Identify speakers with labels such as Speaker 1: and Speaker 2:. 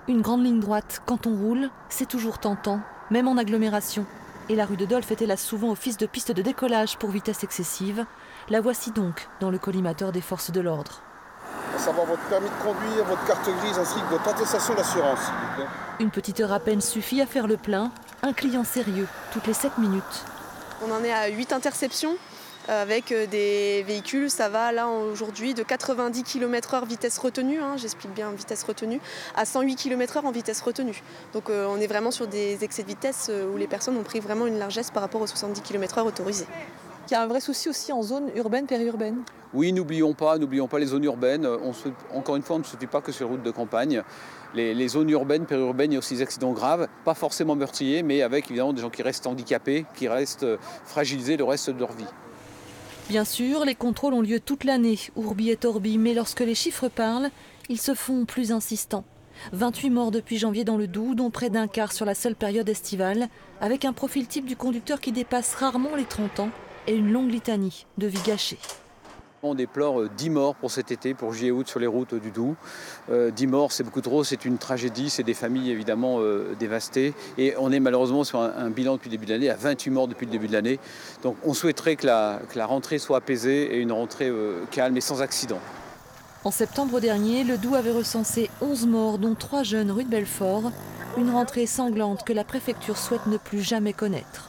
Speaker 1: Une grande ligne droite, quand on roule, c'est toujours tentant, même en agglomération. Et la rue de Dolph est hélas souvent office de piste de décollage pour vitesse excessive. La voici donc dans le collimateur des forces de l'ordre.
Speaker 2: À savoir votre permis de conduire, votre carte grise ainsi que votre attestation d'assurance.
Speaker 1: Une petite heure à peine suffit à faire le plein. Un client sérieux, toutes les 7 minutes.
Speaker 3: On en est à 8 interceptions avec des véhicules, ça va là aujourd'hui de 90 km/h vitesse retenue, j'explique bien vitesse retenue, à 108 km/h en vitesse retenue. Donc on est vraiment sur des excès de vitesse où les personnes ont pris vraiment une largesse par rapport aux 70 km/h autorisés.
Speaker 1: Il y a un vrai souci aussi en zone urbaine, périurbaine.
Speaker 4: Oui, n'oublions pas les zones urbaines. Encore une fois, on ne se dit pas que sur les routes de campagne. Les zones urbaines, périurbaines, il y a aussi des accidents graves, pas forcément meurtriers, mais avec évidemment des gens qui restent handicapés, qui restent fragilisés le reste de leur vie.
Speaker 1: Bien sûr, les contrôles ont lieu toute l'année, ourbi et torbi, mais lorsque les chiffres parlent, ils se font plus insistants. 28 morts depuis janvier dans le Doubs, dont près d'un quart sur la seule période estivale, avec un profil type du conducteur qui dépasse rarement les 30 ans et une longue litanie de vies gâchées.
Speaker 4: On déplore 10 morts pour cet été, pour juillet août sur les routes du Doubs. 10 morts, c'est beaucoup trop, c'est une tragédie, c'est des familles évidemment dévastées. Et on est malheureusement sur un bilan depuis le début de l'année, à 28 morts depuis le début de l'année. Donc on souhaiterait que la rentrée soit apaisée et une rentrée calme et sans accident.
Speaker 1: En septembre dernier, le Doubs avait recensé 11 morts, dont 3 jeunes rue de Belfort. Une rentrée sanglante que la préfecture souhaite ne plus jamais connaître.